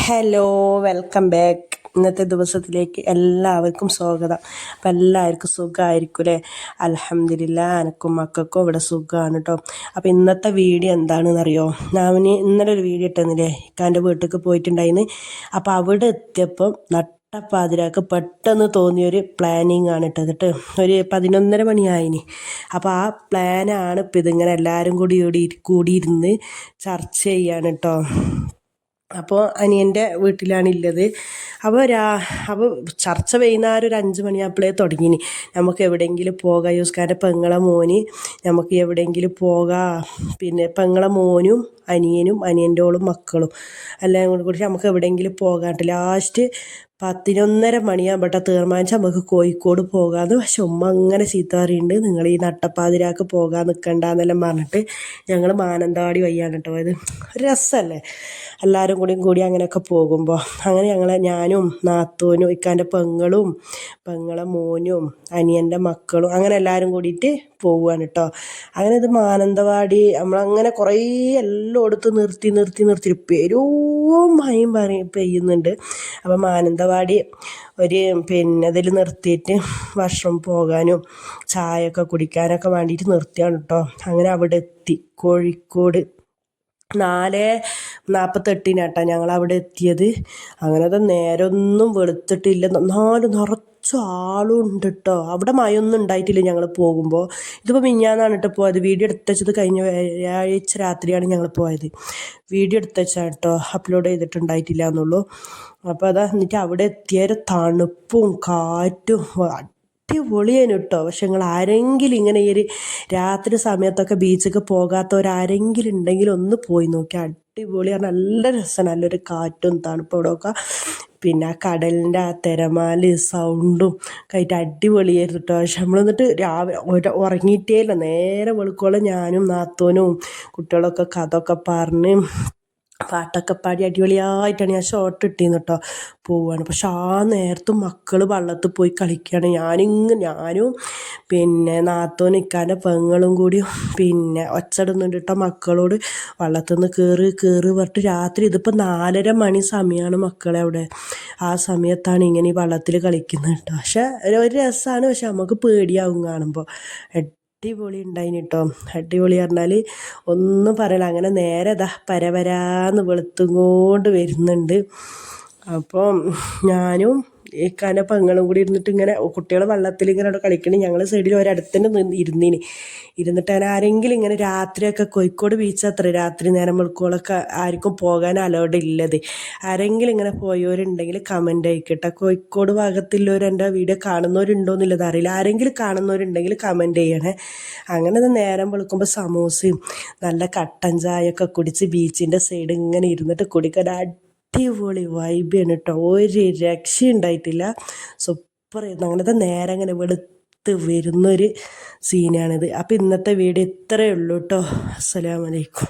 Hello, welcome back. ഇന്നത്തെ ദിവസത്തിലേക്ക് എല്ലാവർക്കും സ്വാഗതം. അപ്പം എല്ലാവർക്കും സുഖമായിരിക്കും അല്ലേ? അൽഹംദുലില്ലാ, എനക്കും മക്കൾക്കും ഇവിടെ സുഖമാണ് കേട്ടോ. അപ്പം ഇന്നത്തെ വീഡിയോ എന്താണെന്നറിയോ? ഞാൻ ഇന്നലെ ഒരു വീഡിയോ ഇട്ടെന്നില്ലേ, ഇക്കാൻ്റെ വീട്ടിലേക്ക് പോയിട്ടുണ്ടായിന്ന്. അപ്പം അവിടെ എത്തിയപ്പം നട്ടപ്പാതിരാക്ക് പെട്ടെന്ന് തോന്നിയൊരു പ്ലാനിങ് ആണ് ഇട്ടതിട്ട് ഒരു 11:30 മണിയായിന്. അപ്പോൾ ആ പ്ലാനാണ് ഇപ്പം ഇതിങ്ങനെ എല്ലാവരും കൂടിയിരുന്ന് ചർച്ച ചെയ്യാണ് കേട്ടോ. അപ്പോൾ അനിയൻ്റെ വീട്ടിലാണുള്ളത്. അപ്പോൾ ചർച്ച വൈകുന്നേരം ഒരു 5 മണിയാകുമ്പോഴേ തുടങ്ങിനി. നമുക്ക് എവിടെയെങ്കിലും പോകാം, യൂസ്കാൻ്റെ പെങ്ങളെ മോന്, നമുക്ക് എവിടെയെങ്കിലും പോകാം. പിന്നെ പെങ്ങളെ മോനും അനിയനും അനിയൻ്റെ ഓളും മക്കളും എല്ലാം കൂടി നമുക്ക് എവിടെയെങ്കിലും പോകാണ്ട് ലാസ്റ്റ് 11:30 മണിയാകുമ്പോഴത്തെ തീർമാനിച്ച് നമുക്ക് കോഴിക്കോട് പോകാമെന്ന്. പക്ഷെ ഉമ്മ അങ്ങനെ ചീത്ത പറയുന്നുണ്ട്, നിങ്ങൾ ഈ നട്ടപ്പാതിരാക്ക് പോകാൻ നിൽക്കണ്ടെന്നെല്ലാം പറഞ്ഞിട്ട് ഞങ്ങൾ മാനന്തവാടി വഴിയാണ് കേട്ടോ പോയത്. ഒരു രസമല്ലേ എല്ലാവരും കൂടി അങ്ങനെയൊക്കെ പോകുമ്പോൾ. അങ്ങനെ ഞാനും നാത്തൂനും ഇക്കാൻ്റെ പെങ്ങളെ മോനും അനിയൻ്റെ മക്കളും അങ്ങനെ എല്ലാവരും കൂടിയിട്ട് പോവുകയാണ് കേട്ടോ. അങ്ങനെ ഇത് മാനന്തവാടി നമ്മളങ്ങനെ കുറേ എല്ലായിടത്തും നിർത്തി പെരും മഴയും പെയ്യുന്നുണ്ട്. അപ്പം മാനന്തവാടി ഒരു ഇതിൽ നിർത്തിയിട്ട് ഭക്ഷണം പോകാനും ചായയൊക്കെ കുടിക്കാനൊക്കെ വേണ്ടിയിട്ട് നിർത്തിയാണ് കേട്ടോ. അങ്ങനെ അവിടെ എത്തി. കോഴിക്കോട് 4:48 ഞങ്ങൾ അവിടെ എത്തിയത്. അങ്ങനത്തെ നേരമൊന്നും വെളുത്തിട്ടില്ല, എന്നാലും നിറച്ച് ആളും ഉണ്ട് കേട്ടോ. അവിടെ മഴയൊന്നും ഉണ്ടായിട്ടില്ല ഞങ്ങൾ പോകുമ്പോൾ. ഇതിപ്പോൾ മിഞ്ഞാന്നാണ് കേട്ടോ പോയത്. വീഡിയോ എടുത്തുവെച്ചത് കഴിഞ്ഞ വ്യാഴാഴ്ച രാത്രിയാണ് ഞങ്ങൾ പോയത്. വീഡിയോ എടുത്തുവെച്ചാൽ കേട്ടോ, അപ്ലോഡ് ചെയ്തിട്ടുണ്ടായിട്ടില്ല എന്നുള്ളൂ. അപ്പോൾ എന്നിട്ട് അവിടെ എത്തിയൊരു തണുപ്പും കാറ്റും അടിപൊളിയാണ് കേട്ടോ. പക്ഷെ നിങ്ങൾ ആരെങ്കിലും ഇങ്ങനെ ഈ ഒരു രാത്രി സമയത്തൊക്കെ ബീച്ചൊക്കെ പോകാത്തവരാരെങ്കിലും ഉണ്ടെങ്കിൽ ഒന്ന് പോയി നോക്കി. അടിപൊളിയാണ്, നല്ല രസമാണ്, നല്ലൊരു കാറ്റും തണുപ്പും ഇവിടെയൊക്കെ. പിന്നെ ആ കടലിൻ്റെ ആ തിരമാല സൗണ്ടും ഒക്കെ ആയിട്ട് അടിപൊളിയായിരുന്നു കേട്ടോ. പക്ഷെ നമ്മൾ എന്നിട്ട് രാവിലെ ഉറങ്ങിയിട്ടേ ഇല്ല, നേരെ വെളുക്കോളം ഞാനും നാത്തോനും കുട്ടികളൊക്കെ കഥയൊക്കെ പറഞ്ഞ് പാട്ടൊക്കെ പാടി അടിപൊളിയായിട്ടാണ് ഞാൻ ഷോർട്ട് ഇട്ടിരുന്നു കേട്ടോ പോവുകയാണ്. പക്ഷെ ആ നേരത്തും മക്കൾ വള്ളത്തിൽ പോയി കളിക്കുകയാണ്. ഞാനും പിന്നെ നാത്തോനും നിൽക്കാൻ്റെ പെങ്ങളും കൂടി പിന്നെ ഒച്ചടുന്നുണ്ട് കേട്ടോ മക്കളോട്, വള്ളത്തിൽ നിന്ന് കയറി പറഞ്ഞിട്ട്. രാത്രി ഇതിപ്പോൾ 4:30 മണി സമയമാണ് മക്കളെ അവിടെ. ആ സമയത്താണ് ഇങ്ങനെ ഈ വള്ളത്തിൽ കളിക്കുന്നത് കേട്ടോ. പക്ഷെ ഒരു രസമാണ്, പക്ഷെ നമുക്ക് പേടിയാവും കാണുമ്പോൾ. അടിപൊളി ഉണ്ടായിന് കേട്ടോ. അടിപൊളി പറഞ്ഞാൽ ഒന്നും പറയല. അങ്ങനെ നേരെ പരപരാന്ന് വെളുത്തും കൊണ്ട് വരുന്നുണ്ട്. അപ്പം ഞാനും ഇക്കാൻ്റെ പെങ്ങളും കൂടി ഇരുന്നിട്ട് ഇങ്ങനെ കുട്ടികൾ വെള്ളത്തിൽ ഇങ്ങനെ അവിടെ കളിക്കണേ, ഞങ്ങൾ സൈഡിൽ ഒരടുത്ത് തന്നെ ഇരുന്നിട്ട് അങ്ങനെ ആരെങ്കിലും ഇങ്ങനെ രാത്രിയൊക്കെ കോഴിക്കോട് ബീച്ച് അത്ര രാത്രി നേരം വെളുക്കോളൊക്കെ ആർക്കും പോകാൻ അലൗഡ് ഇല്ലത്. ആരെങ്കിലും ഇങ്ങനെ പോയവരുണ്ടെങ്കിൽ കമൻ്റ് ആയിക്കട്ടെ. കോഴിക്കോട് ഭാഗത്തുള്ളവർ എൻ്റെ വീഡിയോ കാണുന്നവരുണ്ടോ എന്നുള്ളത് അറിയില്ല. ആരെങ്കിലും കാണുന്നവരുണ്ടെങ്കിൽ കമൻ്റ് ചെയ്യണേ. അങ്ങനെ നേരം വെളുക്കുമ്പോൾ സമൂസയും നല്ല കട്ടൻ ചായയൊക്കെ കുടിച്ച് ബീച്ചിൻ്റെ സൈഡ് ഇങ്ങനെ ഇരുന്നിട്ട് കുടിക്കാൻ അടിപൊളി വൈബാണ് കേട്ടോ. ഒരു രക്ഷയുണ്ടായിട്ടില്ല, സൂപ്പറായിരുന്നു. അങ്ങനത്തെ നേരം അങ്ങനെ വെളുത്ത് വരുന്നൊരു സീനാണിത്. അപ്പോൾ ഇന്നത്തെ വീഡിയോ ഇത്രയേ ഉള്ളൂ കേട്ടോ. അസ്സലാമു അലൈക്കും.